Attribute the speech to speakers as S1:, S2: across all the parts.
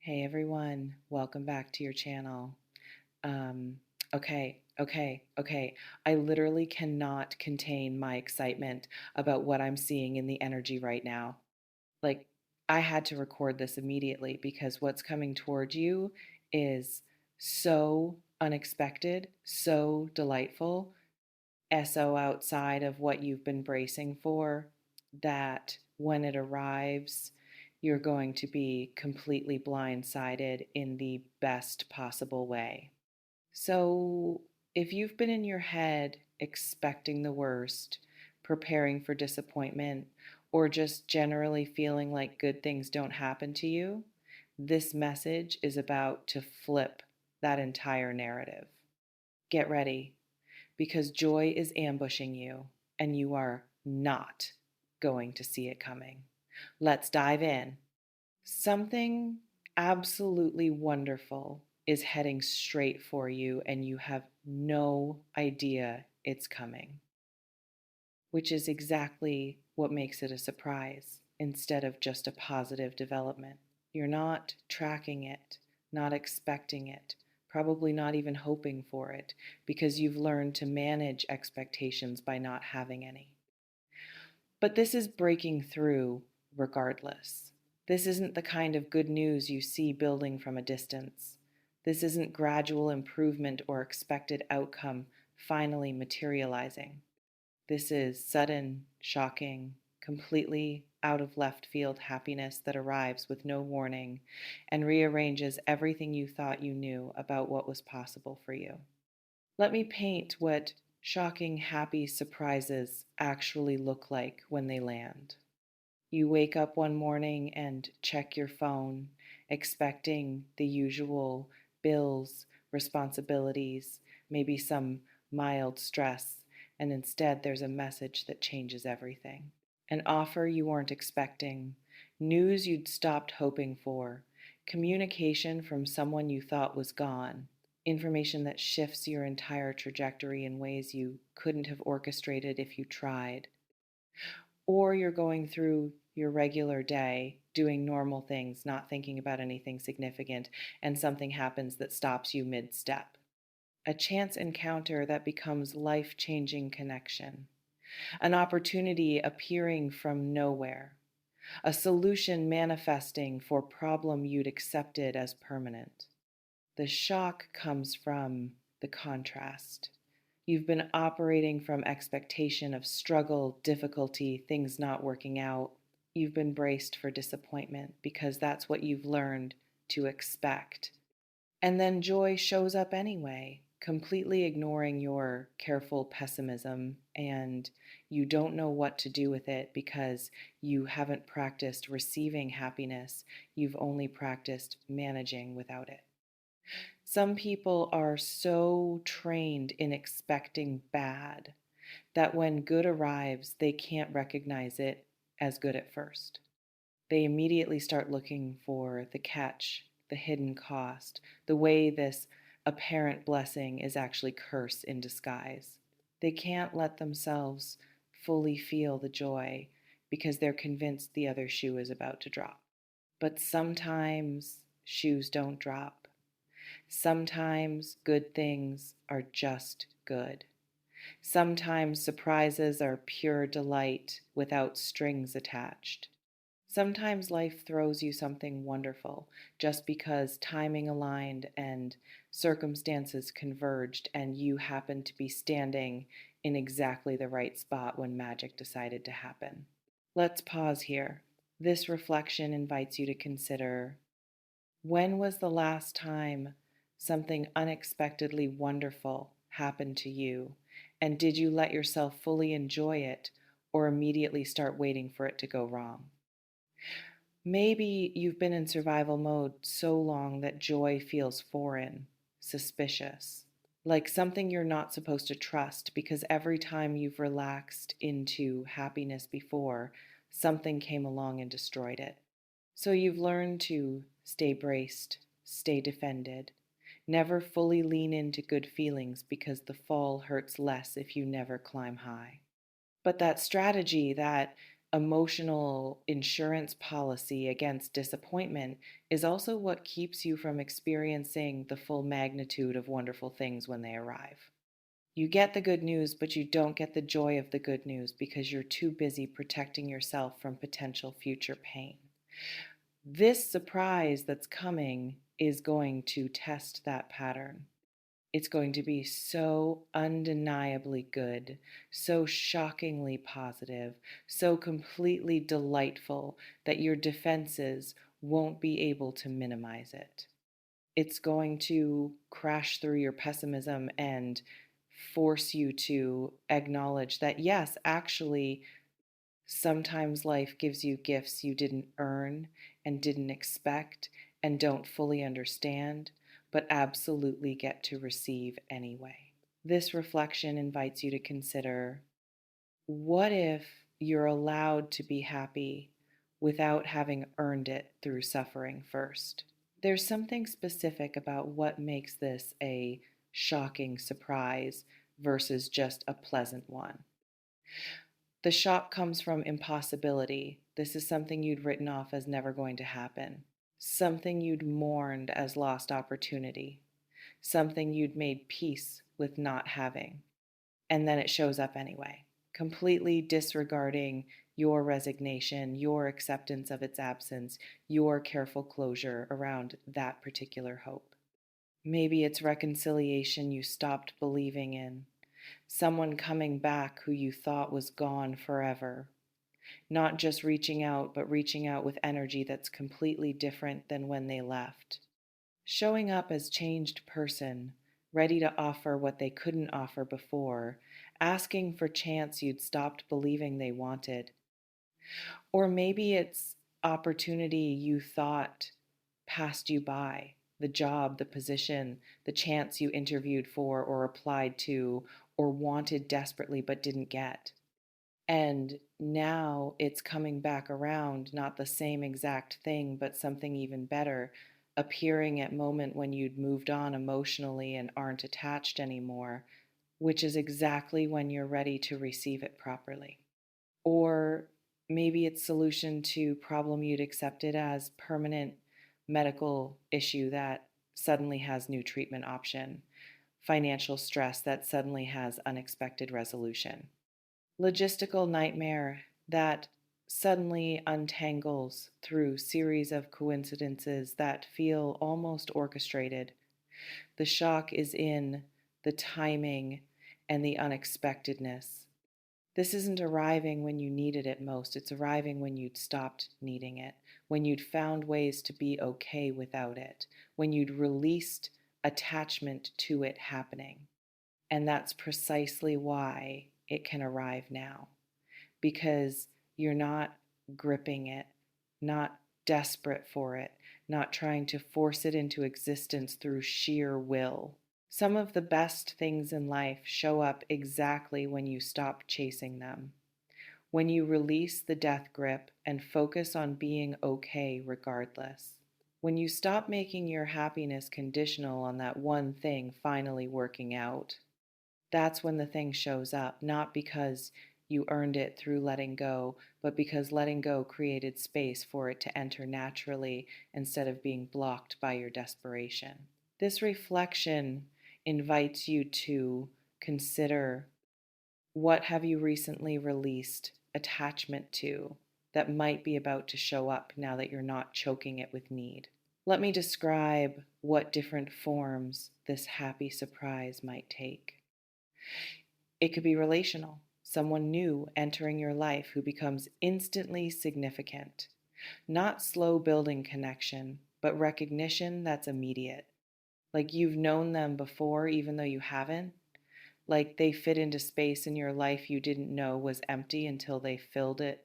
S1: Hey everyone, welcome back to your channel. Um, okay. I literally cannot contain my excitement about what I'm seeing in the energy right now. Like, I had to record this immediately because what's coming toward you is so unexpected, so delightful, so outside of what you've been bracing for, that when it arrives, you're going to be completely blindsided in the best possible way. So, if you've been in your head expecting the worst, preparing for disappointment, or just generally feeling like good things don't happen to you, this message is about to flip that entire narrative. Get ready because joy is ambushing you and you are not going to see it coming. Let's dive in. Something absolutely wonderful is heading straight for you, and you have no idea it's coming, which is exactly what makes it a surprise instead of just a positive development. You're not tracking it, not expecting it, probably not even hoping for it, because you've learned to manage expectations by not having any. But this is breaking through regardless. This isn't the kind of good news you see building from a distance. This isn't gradual improvement or expected outcome finally materializing. This is sudden, shocking, completely out of left field happiness that arrives with no warning and rearranges everything you thought you knew about what was possible for you. Let me paint what shocking, happy surprises actually look like when they land. You wake up one morning and check your phone, expecting the usual bills, responsibilities, maybe some mild stress, and instead there's a message that changes everything. An offer you weren't expecting, news you'd stopped hoping for, communication from someone you thought was gone, information that shifts your entire trajectory in ways you couldn't have orchestrated if you tried. Or you're going through your regular day, doing normal things, not thinking about anything significant, and something happens that stops you mid step. A chance encounter that becomes life changing connection, an opportunity appearing from nowhere, a solution manifesting for problem you'd accepted as permanent. The shock comes from the contrast. You've been operating from expectation of struggle, difficulty, things not working out. You've been braced for disappointment because that's what you've learned to expect. And then joy shows up anyway, completely ignoring your careful pessimism, and you don't know what to do with it because you haven't practiced receiving happiness. You've only practiced managing without it. Some people are so trained in expecting bad that when good arrives, they can't recognize it as good at first. They immediately start looking for the catch, the hidden cost, the way this apparent blessing is actually curse in disguise. They can't let themselves fully feel the joy because they're convinced the other shoe is about to drop. But sometimes shoes don't drop. Sometimes good things are just good. Sometimes surprises are pure delight without strings attached. Sometimes life throws you something wonderful just because timing aligned and circumstances converged, and you happened to be standing in exactly the right spot when magic decided to happen. Let's pause here. This reflection invites you to consider: when was the last time something unexpectedly wonderful happened to you? And did you let yourself fully enjoy it or immediately start waiting for it to go wrong? Maybe you've been in survival mode so long that joy feels foreign, suspicious, like something you're not supposed to trust because every time you've relaxed into happiness before, something came along and destroyed it. So you've learned to stay braced, stay defended, never fully lean into good feelings because the fall hurts less if you never climb high. But that strategy, that emotional insurance policy against disappointment is also what keeps you from experiencing the full magnitude of wonderful things when they arrive. You get the good news, but you don't get the joy of the good news because you're too busy protecting yourself from potential future pain. This surprise that's coming is going to test that pattern. It's going to be so undeniably good, so shockingly positive, so completely delightful that your defenses won't be able to minimize it. It's going to crash through your pessimism and force you to acknowledge that, yes, actually, sometimes life gives you gifts you didn't earn and didn't expect and don't fully understand, but absolutely get to receive anyway. This reflection invites you to consider, what if you're allowed to be happy without having earned it through suffering first? There's something specific about what makes this a shocking surprise versus just a pleasant one. The shock comes from impossibility. This is something you'd written off as never going to happen, something you'd mourned as lost opportunity, something you'd made peace with not having. And then it shows up anyway, completely disregarding your resignation, your acceptance of its absence, your careful closure around that particular hope. Maybe it's reconciliation you stopped believing in, someone coming back who you thought was gone forever. Not just reaching out, but reaching out with energy that's completely different than when they left. Showing up as changed person, ready to offer what they couldn't offer before, asking for chance you'd stopped believing they wanted. Or maybe it's opportunity you thought passed you by, the job, the position, the chance you interviewed for or applied to or wanted desperately but didn't get. And now it's coming back around, not the same exact thing, but something even better, appearing at moment when you'd moved on emotionally and aren't attached anymore, which is exactly when you're ready to receive it properly. Or maybe it's solution to problem you'd accepted as permanent medical issue that suddenly has new treatment option, financial stress that suddenly has unexpected resolution, logistical nightmare that suddenly untangles through series of coincidences that feel almost orchestrated. The shock is in the timing and the unexpectedness. This isn't arriving when you needed it most. It's arriving when you'd stopped needing it, when you'd found ways to be okay without it, when you'd released attachment to it happening. And that's precisely why it can arrive now, because you're not gripping it, not desperate for it, not trying to force it into existence through sheer will. Some of the best things in life show up exactly when you stop chasing them, when you release the death grip and focus on being okay regardless. When you stop making your happiness conditional on that one thing finally working out, that's when the thing shows up, not because you earned it through letting go, but because letting go created space for it to enter naturally instead of being blocked by your desperation. This reflection invites you to consider, what have you recently released attachment to that might be about to show up now that you're not choking it with need. Let me describe what different forms this happy surprise might take. It could be relational, someone new entering your life who becomes instantly significant. Not slow building connection, but recognition that's immediate. Like you've known them before, even though you haven't. Like they fit into space in your life you didn't know was empty until they filled it.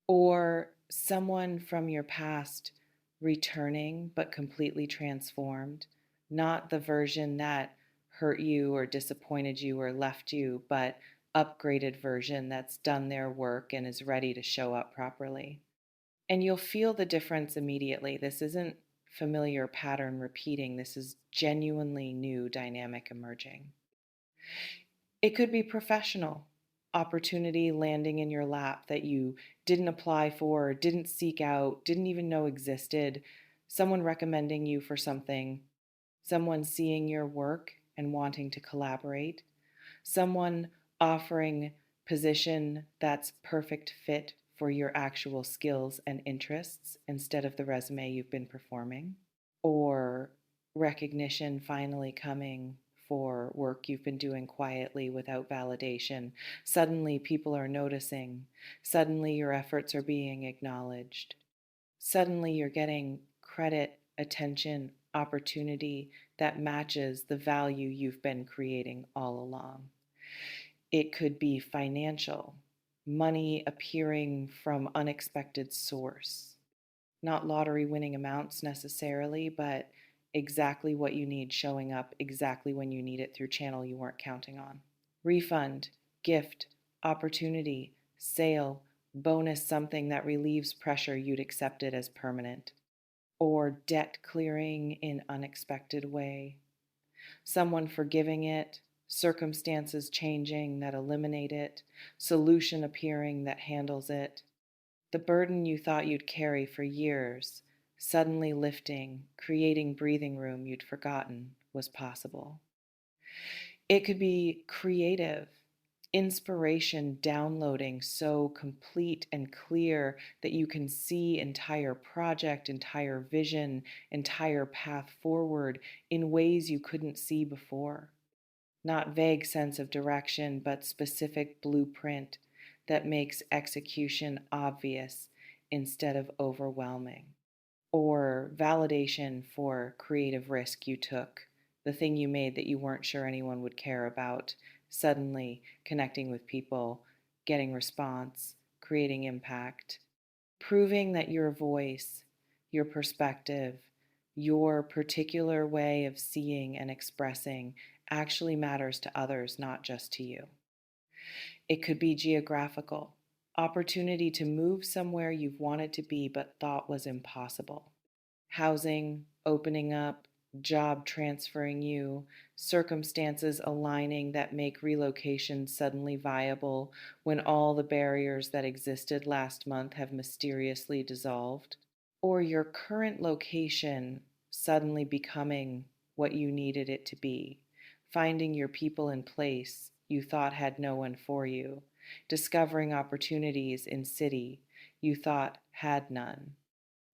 S1: Or someone from your past returning but completely transformed, not the version that hurt you or disappointed you or left you, but upgraded version that's done their work and is ready to show up properly. And you'll feel the difference immediately. This isn't familiar pattern repeating, this is genuinely new dynamic emerging. It could be professional. opportunity landing in your lap that you didn't apply for, didn't seek out, didn't even know existed, someone recommending you for something, someone seeing your work and wanting to collaborate, someone offering position that's perfect fit for your actual skills and interests instead of the resume you've been performing, or recognition finally coming for work you've been doing quietly without validation. Suddenly, people are noticing. Suddenly, your efforts are being acknowledged. Suddenly, you're getting credit, attention, opportunity that matches the value you've been creating all along. It could be financial, money appearing from unexpected source. Not lottery winning amounts necessarily, but exactly what you need showing up exactly when you need it through channel you weren't counting on. Refund, gift, opportunity, sale, bonus, something that relieves pressure you'd accepted as permanent. Or debt clearing in unexpected way. Someone forgiving it, circumstances changing that eliminate it, solution appearing that handles it. The burden you thought you'd carry for years, suddenly lifting, creating breathing room you'd forgotten was possible. It could be creative, inspiration downloading so complete and clear that you can see entire project, entire vision, entire path forward in ways you couldn't see before. Not vague sense of direction, but specific blueprint that makes execution obvious instead of overwhelming. Or validation for creative risk you took, the thing you made that you weren't sure anyone would care about, suddenly connecting with people, getting response, creating impact, proving that your voice, your perspective, your particular way of seeing and expressing actually matters to others, not just to you. It could be geographical, opportunity to move somewhere you've wanted to be but thought was impossible. Housing opening up, job transferring you, circumstances aligning that make relocation suddenly viable when all the barriers that existed last month have mysteriously dissolved, or your current location suddenly becoming what you needed it to be, finding your people in place you thought had no one for you, discovering opportunities in city you thought had none,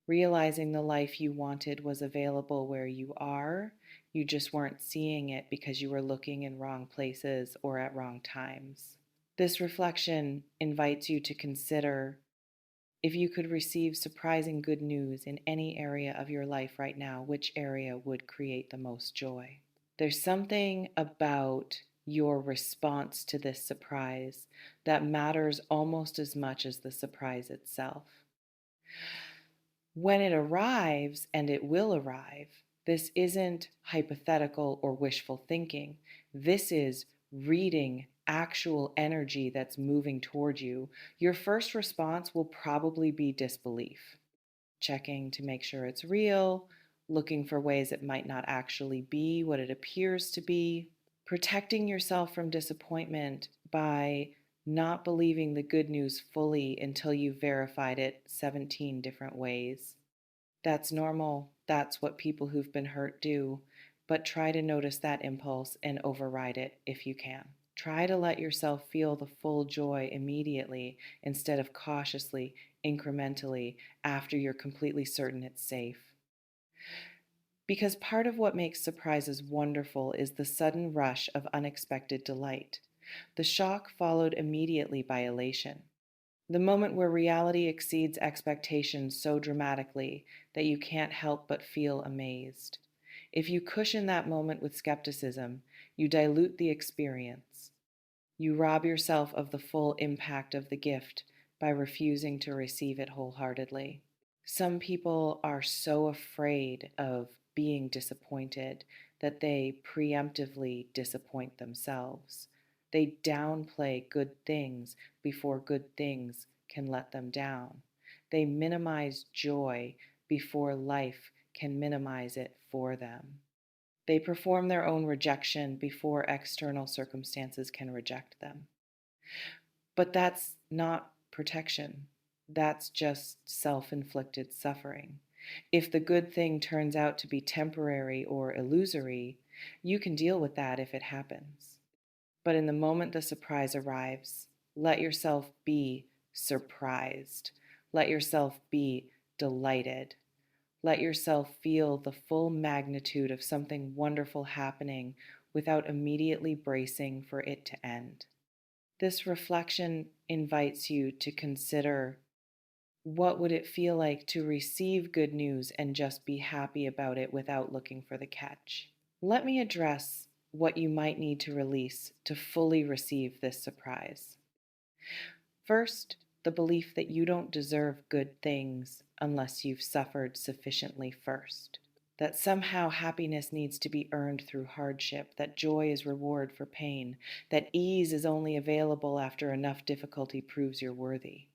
S1: realizing the life you wanted was available where you are, you just weren't seeing it because you were looking in wrong places or at wrong times. This reflection invites you to consider if you could receive surprising good news in any area of your life right now, which area would create the most joy? There's something about your response to this surprise that matters almost as much as the surprise itself. When it arrives, and it will arrive, this isn't hypothetical or wishful thinking. This is reading actual energy that's moving toward you. Your first response will probably be disbelief, checking to make sure it's real, looking for ways it might not actually be what it appears to be, protecting yourself from disappointment by not believing the good news fully until you've verified it 17 different ways. That's normal. That's what people who've been hurt do. But try to notice that impulse and override it if you can. Try to let yourself feel the full joy immediately instead of cautiously, incrementally, after you're completely certain it's safe. Because part of what makes surprises wonderful is the sudden rush of unexpected delight. The shock followed immediately by elation. The moment where reality exceeds expectations so dramatically that you can't help but feel amazed. If you cushion that moment with skepticism, you dilute the experience. You rob yourself of the full impact of the gift by refusing to receive it wholeheartedly. Some people are so afraid of being disappointed that they preemptively disappoint themselves. They downplay good things before good things can let them down. They minimize joy before life can minimize it for them. They perform their own rejection before external circumstances can reject them. But that's not protection. That's just self inflicted suffering. If the good thing turns out to be temporary or illusory, you can deal with that if it happens. But in the moment the surprise arrives, let yourself be surprised. Let yourself be delighted. Let yourself feel the full magnitude of something wonderful happening without immediately bracing for it to end. This reflection invites you to consider, what would it feel like to receive good news and just be happy about it without looking for the catch? Let me address what you might need to release to fully receive this surprise. First, the belief that you don't deserve good things unless you've suffered sufficiently first. That somehow happiness needs to be earned through hardship, that joy is reward for pain, that ease is only available after enough difficulty proves you're worthy.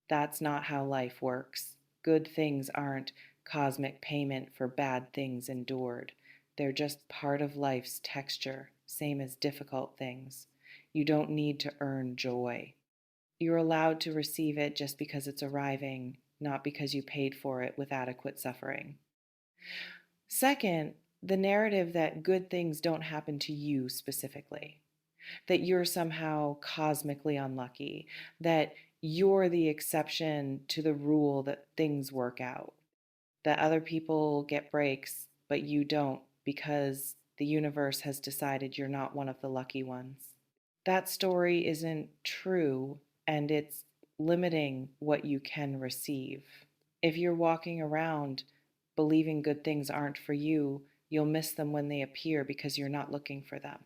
S1: That's not how life works. Good things aren't cosmic payment for bad things endured. They're just part of life's texture, same as difficult things. You don't need to earn joy. You're allowed to receive it just because it's arriving, not because you paid for it with adequate suffering. Second, the narrative that good things don't happen to you specifically, that you're somehow cosmically unlucky, that you're the exception to the rule that things work out, that other people get breaks, but you don't because the universe has decided you're not one of the lucky ones. That story isn't true, and it's limiting what you can receive. If you're walking around believing good things aren't for you, you'll miss them when they appear because you're not looking for them.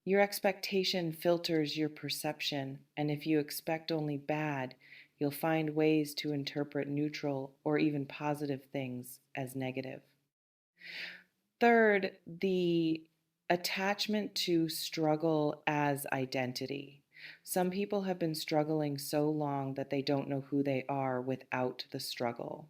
S1: Your expectation filters your perception, and if you expect only bad, you'll find ways to interpret neutral or even positive things as negative. Third, the attachment to struggle as identity. Some people have been struggling so long that they don't know who they are without the struggle.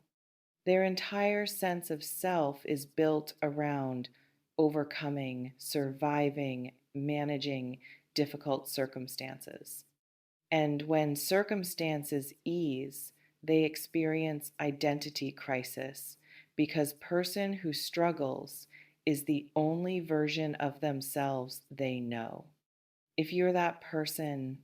S1: Their entire sense of self is built around overcoming, surviving, managing difficult circumstances. And when circumstances ease, they experience identity crisis because person who struggles is the only version of themselves they know. If you're that person,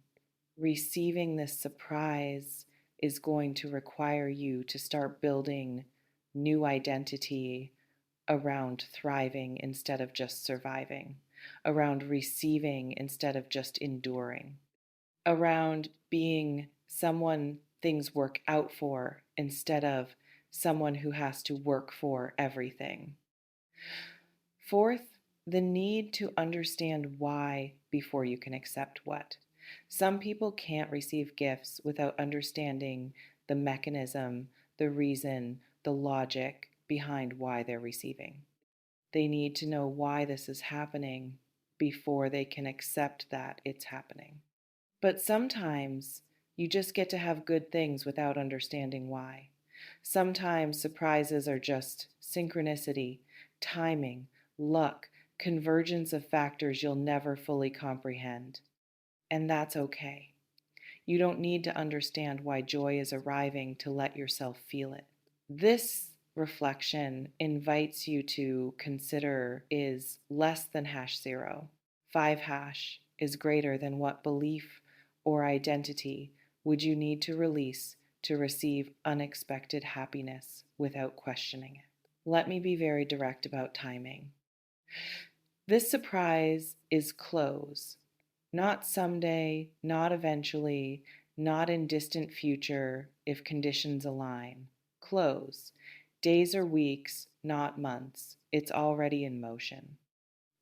S1: receiving this surprise is going to require you to start building new identity around thriving instead of just surviving, around receiving instead of just enduring, around being someone things work out for instead of someone who has to work for everything. Fourth, the need to understand why before you can accept what. Some people can't receive gifts without understanding the mechanism, the reason, the logic behind why they're receiving. They need to know why this is happening before they can accept that it's happening. But sometimes you just get to have good things without understanding why. Sometimes surprises are just synchronicity, timing, luck, convergence of factors you'll never fully comprehend. And that's okay. You don't need to understand why joy is arriving to let yourself feel it. This reflection invites you to consider, is less than hash zero. 5 hash is greater than what belief or identity would you need to release to receive unexpected happiness without questioning it. Let me be very direct about timing. This surprise is close, not someday, not eventually, not in distant future if conditions align. Close. Days or weeks, not months. It's already in motion.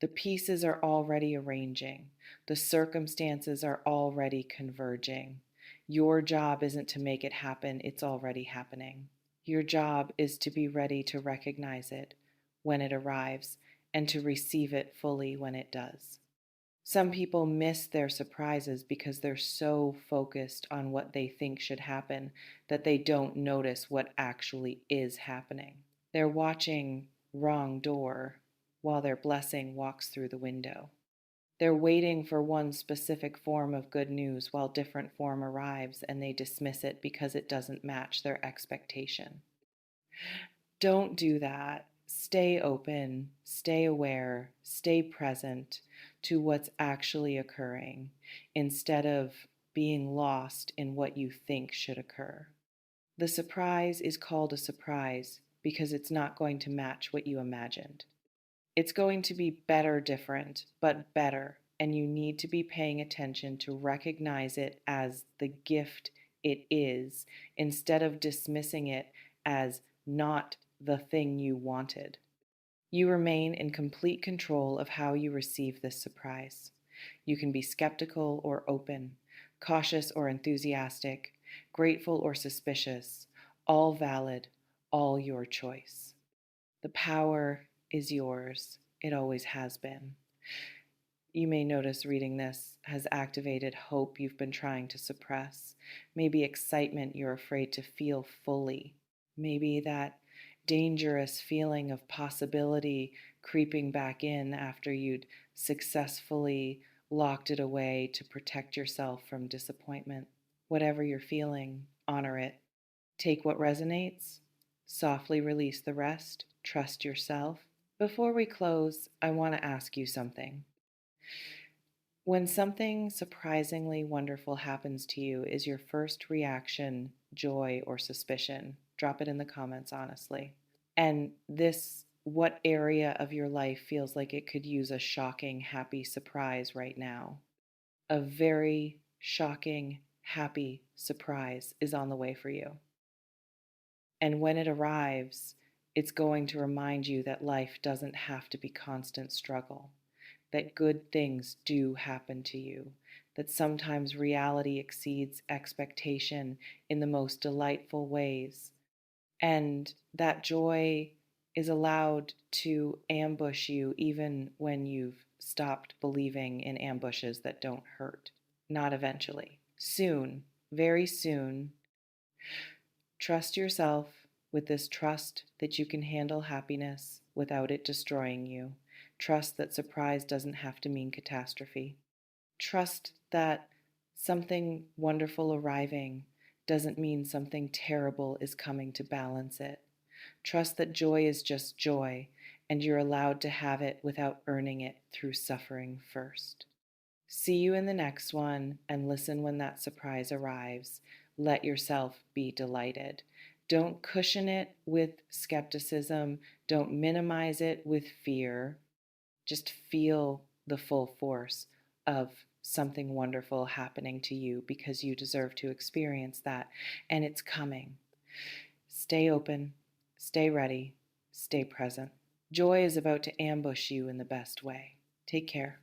S1: The pieces are already arranging. The circumstances are already converging. Your job isn't to make it happen, it's already happening. Your job is to be ready to recognize it when it arrives and to receive it fully when it does. Some people miss their surprises because they're so focused on what they think should happen that they don't notice what actually is happening. They're watching Wrong Door while their blessing walks through the window. They're waiting for one specific form of good news while different form arrives and they dismiss it because it doesn't match their expectation. Don't do that. Stay open, stay aware, stay present to what's actually occurring instead of being lost in what you think should occur. The surprise is called a surprise because it's not going to match what you imagined. It's going to be better, different, but better, and you need to be paying attention to recognize it as the gift it is instead of dismissing it as not the thing you wanted. You remain in complete control of how you receive this surprise. You can be skeptical or open, cautious or enthusiastic, grateful or suspicious, all valid, all your choice. The power is yours. It always has been. You may notice reading this has activated hope you've been trying to suppress, maybe excitement you're afraid to feel fully, maybe that dangerous feeling of possibility creeping back in after you'd successfully locked it away to protect yourself from disappointment. Whatever you're feeling, honor it. Take what resonates, softly release the rest, trust yourself. Before we close, I want to ask you something. When something surprisingly wonderful happens to you, is your first reaction joy or suspicion? Drop it in the comments, honestly. And what area of your life feels like it could use a shocking, happy surprise right now? A very shocking, happy surprise is on the way for you. And when it arrives, it's going to remind you that life doesn't have to be constant struggle, that good things do happen to you, that sometimes reality exceeds expectation in the most delightful ways, and that joy is allowed to ambush you even when you've stopped believing in ambushes that don't hurt. Not eventually. Soon, very soon. Trust yourself with this trust that you can handle happiness without it destroying you. Trust that surprise doesn't have to mean catastrophe. Trust that something wonderful arriving doesn't mean something terrible is coming to balance it. Trust that joy is just joy, and you're allowed to have it without earning it through suffering first. See you in the next one, and listen when that surprise arrives. Let yourself be delighted. Don't cushion it with skepticism. Don't minimize it with fear. Just feel the full force of something wonderful happening to you because you deserve to experience that, and it's coming. Stay open, stay ready, stay present. Joy is about to ambush you in the best way. Take care.